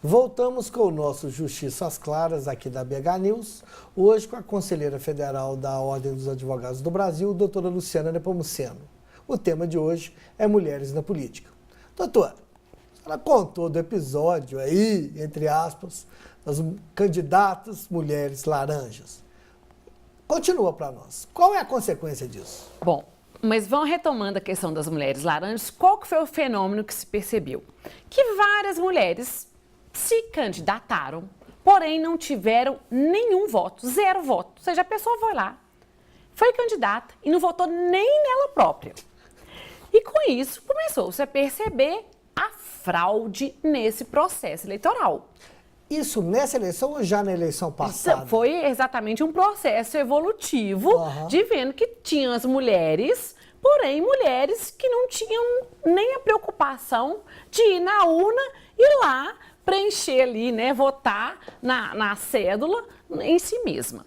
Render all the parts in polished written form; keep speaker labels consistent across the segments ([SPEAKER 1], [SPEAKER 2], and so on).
[SPEAKER 1] Voltamos com o nosso Justiça às Claras aqui da BH News, hoje com a conselheira federal da Ordem dos Advogados do Brasil, doutora Luciana Nepomuceno. O tema de hoje é mulheres na política. Doutora, ela contou do episódio aí, entre aspas, das candidatas mulheres laranjas. Continua para nós. Qual é a consequência disso?
[SPEAKER 2] Bom, mas vão retomando a questão das mulheres laranjas, qual que foi o fenômeno que se percebeu? Que várias mulheres se candidataram, porém não tiveram nenhum voto, 0 voto. Ou seja, a pessoa foi lá, foi candidata e não votou nem nela própria. E com isso começou-se a perceber a fraude nesse processo eleitoral.
[SPEAKER 1] Isso nessa eleição ou já na eleição passada?
[SPEAKER 2] Isso foi exatamente um processo evolutivo de vendo que tinham as mulheres, porém mulheres que não tinham nem a preocupação de ir na urna e lá preencher ali, né, votar na cédula em si mesma.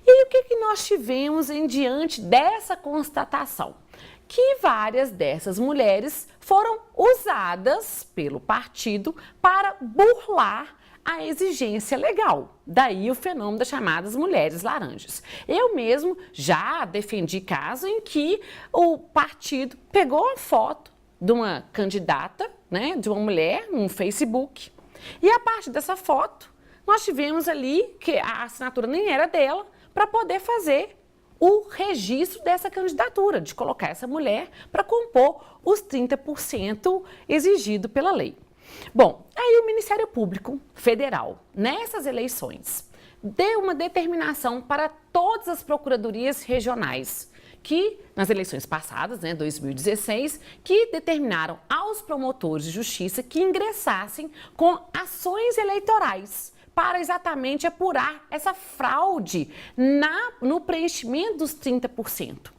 [SPEAKER 2] E o que nós tivemos em diante dessa constatação? Que várias dessas mulheres foram usadas pelo partido para burlar a exigência legal. Daí o fenômeno das chamadas mulheres laranjas. Eu mesmo já defendi caso em que o partido pegou a foto de uma candidata, né, de uma mulher, no Facebook, e a partir dessa foto, nós tivemos ali que a assinatura nem era dela, para poder fazer o registro dessa candidatura, de colocar essa mulher para compor os 30% exigido pela lei. Bom, aí o Ministério Público Federal, nessas eleições, deu uma determinação para todas as procuradorias regionais, que nas eleições passadas, né, 2016, que determinaram aos promotores de justiça que ingressassem com ações eleitorais para exatamente apurar essa fraude no preenchimento dos 30%.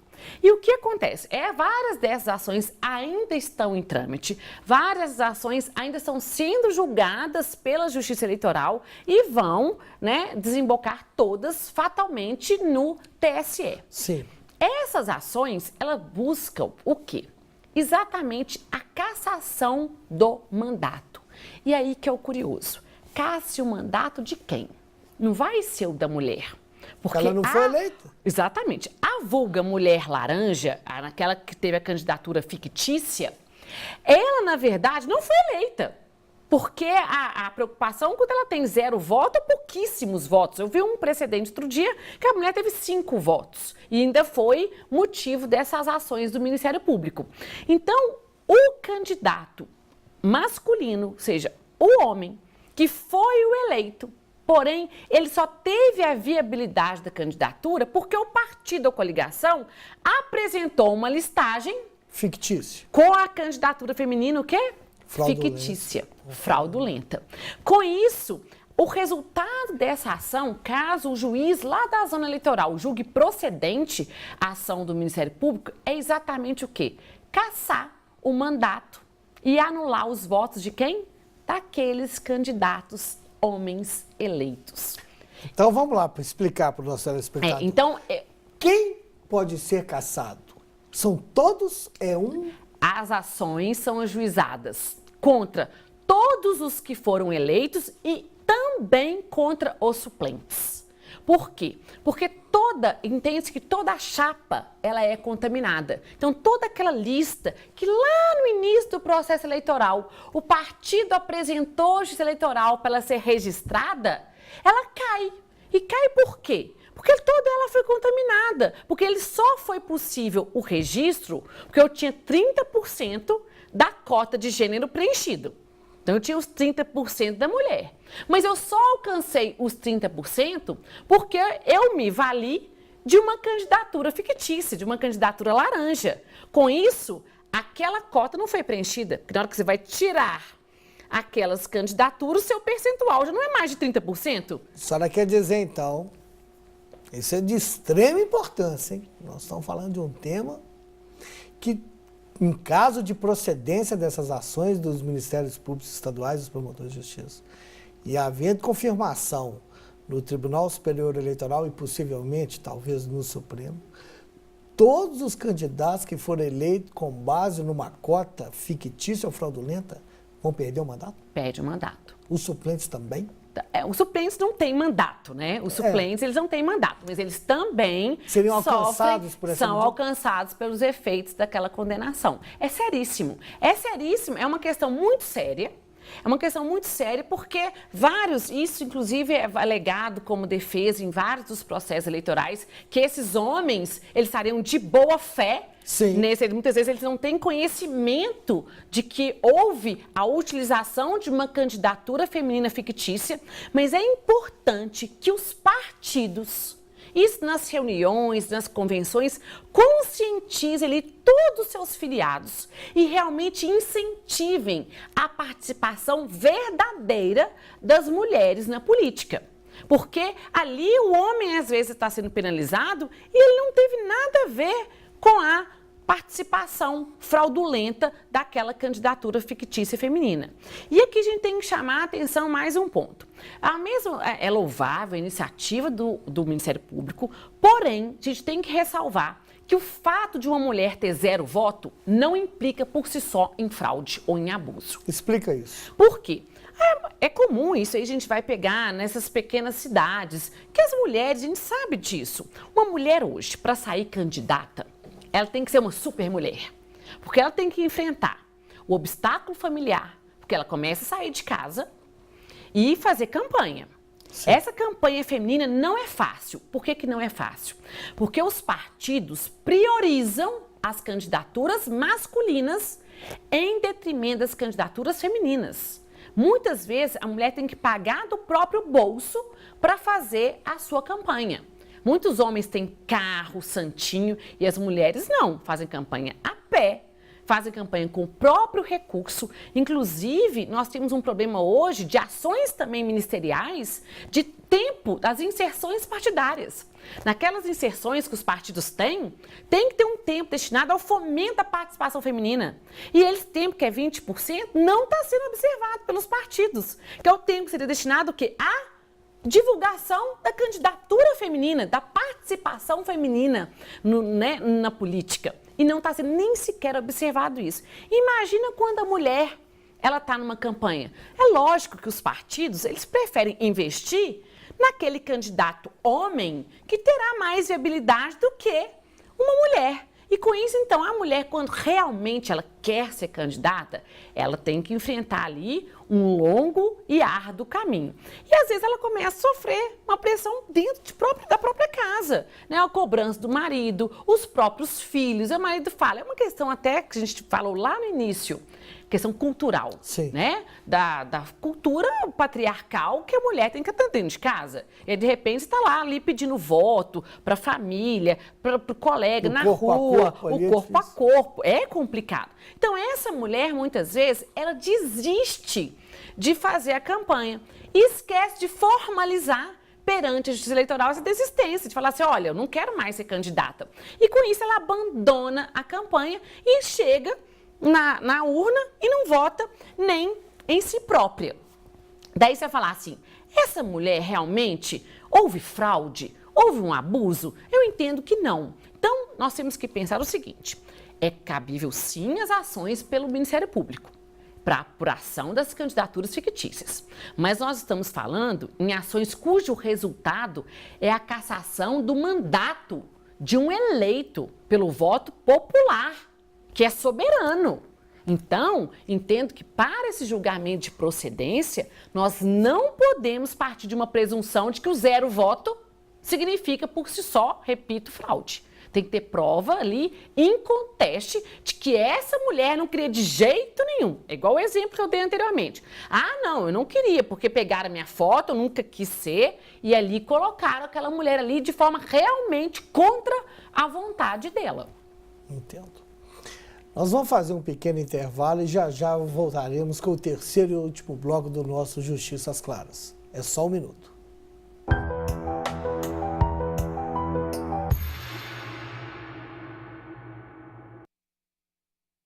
[SPEAKER 2] E o que acontece? Várias dessas ações ainda estão em trâmite, várias ações ainda estão sendo julgadas pela Justiça Eleitoral e vão, né, desembocar todas fatalmente no TSE.
[SPEAKER 1] Sim.
[SPEAKER 2] Essas ações, elas buscam o quê? Exatamente a cassação do mandato. E aí que é o curioso. Casse o mandato de quem? Não vai ser o da mulher. Porque
[SPEAKER 1] ela não foi eleita.
[SPEAKER 2] Exatamente. A vulga mulher laranja, aquela que teve a candidatura fictícia, ela, na verdade, não foi eleita. Porque a preocupação, quando ela tem 0 voto, pouquíssimos votos. Eu vi um precedente outro dia que a mulher teve 5 votos. E ainda foi motivo dessas ações do Ministério Público. Então, o candidato masculino, ou seja, o homem que foi o eleito, porém, ele só teve a viabilidade da candidatura porque o partido ou coligação apresentou uma listagem
[SPEAKER 1] fictícia
[SPEAKER 2] com a candidatura feminina, o quê?
[SPEAKER 1] Fictícia.
[SPEAKER 2] Fraudulenta. Com isso, o resultado dessa ação, caso o juiz lá da zona eleitoral julgue procedente a ação do Ministério Público, é exatamente o quê? Cassar o mandato e anular os votos de quem? Daqueles candidatos homens eleitos.
[SPEAKER 1] Então vamos lá para explicar para o nosso telespectador. Quem pode ser cassado? São todos?
[SPEAKER 2] As ações são ajuizadas contra todos os que foram eleitos e também contra os suplentes. Por quê? Porque entende-se que toda a chapa, ela é contaminada. Então, toda aquela lista que lá no início do processo eleitoral, o partido apresentou a justiça eleitoral para ela ser registrada, ela cai. E cai por quê? Porque toda ela foi contaminada, porque ele só foi possível o registro porque eu tinha 30% da cota de gênero preenchido. Então, eu tinha os 30% da mulher. Mas eu só alcancei os 30% porque eu me vali de uma candidatura fictícia, de uma candidatura laranja. Com isso, aquela cota não foi preenchida, porque na hora que você vai tirar aquelas candidaturas, o seu percentual já não é mais de 30%.
[SPEAKER 1] A senhora quer dizer, então, isso é de extrema importância, hein? Nós estamos falando de um tema que, em caso de procedência dessas ações dos Ministérios Públicos Estaduais e dos promotores de justiça, e havendo confirmação no Tribunal Superior Eleitoral e possivelmente, talvez, no Supremo, todos os candidatos que foram eleitos com base numa cota fictícia ou fraudulenta Vão perder o mandato?
[SPEAKER 2] Perde o mandato.
[SPEAKER 1] Os suplentes também?
[SPEAKER 2] Os suplentes não têm mandato, né? Os suplentes, eles não têm mandato, mas eles também
[SPEAKER 1] seriam alcançados por essa
[SPEAKER 2] são alcançados pelos efeitos daquela condenação. É seríssimo. É seríssimo, é uma questão muito séria. É uma questão muito séria porque isso inclusive é alegado como defesa em vários dos processos eleitorais, que esses homens, eles estariam de boa fé.
[SPEAKER 1] Sim.
[SPEAKER 2] Muitas vezes eles não têm conhecimento de que houve a utilização de uma candidatura feminina fictícia, mas é importante que os partidos, isso nas reuniões, nas convenções, conscientizem ali todos os seus filiados e realmente incentivem a participação verdadeira das mulheres na política. Porque ali o homem às vezes está sendo penalizado e ele não teve nada a ver com a participação fraudulenta daquela candidatura fictícia feminina. E aqui a gente tem que chamar a atenção mais um ponto. É louvável a iniciativa do Ministério Público, porém, a gente tem que ressalvar que o fato de uma mulher ter 0 voto não implica por si só em fraude ou em abuso.
[SPEAKER 1] Explica isso.
[SPEAKER 2] Por quê? É comum isso aí, a gente vai pegar nessas pequenas cidades, que as mulheres, a gente sabe disso. Uma mulher hoje, para sair candidata, ela tem que ser uma super mulher, porque ela tem que enfrentar o obstáculo familiar, porque ela começa a sair de casa e fazer campanha. Sim. Essa campanha feminina não é fácil. Por que não é fácil? Porque os partidos priorizam as candidaturas masculinas em detrimento das candidaturas femininas. Muitas vezes a mulher tem que pagar do próprio bolso para fazer a sua campanha. Muitos homens têm carro, santinho, e as mulheres não, fazem campanha a pé, fazem campanha com o próprio recurso. Inclusive, nós temos um problema hoje de ações também ministeriais, de tempo das inserções partidárias. Naquelas inserções que os partidos têm, tem que ter um tempo destinado ao fomento da participação feminina. E esse tempo, que é 20%, não está sendo observado pelos partidos, que é o tempo que seria destinado o quê? A divulgação da candidatura feminina, da participação feminina na política. E não está sendo nem sequer observado isso. Imagina quando a mulher ela está numa campanha. É lógico que os partidos eles preferem investir naquele candidato homem que terá mais viabilidade do que uma mulher. E com isso, então, a mulher, quando realmente ela quer ser candidata, ela tem que enfrentar ali um longo e árduo caminho. E às vezes ela começa a sofrer uma pressão dentro da própria casa, né? A cobrança do marido, os próprios filhos. O marido fala, é uma questão até que a gente falou lá no início, questão cultural,
[SPEAKER 1] sim,
[SPEAKER 2] né? Da cultura patriarcal que a mulher tem que estar dentro de casa. E de repente está lá ali pedindo voto para a família, para o colega, na rua, o corpo a corpo. É complicado. Então essa mulher, muitas vezes, ela desiste de fazer a campanha e esquece de formalizar perante a justiça eleitoral essa desistência, de falar assim, olha, eu não quero mais ser candidata. E com isso ela abandona a campanha e chega na urna e não vota nem em si própria. Daí você vai falar assim, essa mulher realmente houve fraude? Houve um abuso? Eu entendo que não. Então, nós temos que pensar o seguinte, é cabível sim as ações pelo Ministério Público para apuração das candidaturas fictícias. Mas nós estamos falando em ações cujo resultado é a cassação do mandato de um eleito pelo voto popular, que é soberano. Então, entendo que para esse julgamento de procedência, nós não podemos partir de uma presunção de que o 0 voto significa por si só, repito, fraude. Tem que ter prova ali, inconteste, de que essa mulher não queria de jeito nenhum. É igual o exemplo que eu dei anteriormente. Ah, não, eu não queria, porque pegaram a minha foto, eu nunca quis ser, e ali colocaram aquela mulher ali de forma realmente contra a vontade dela.
[SPEAKER 1] Entendo. Nós vamos fazer um pequeno intervalo e já voltaremos com o terceiro e último bloco do nosso Justiça às Claras. É só um minuto.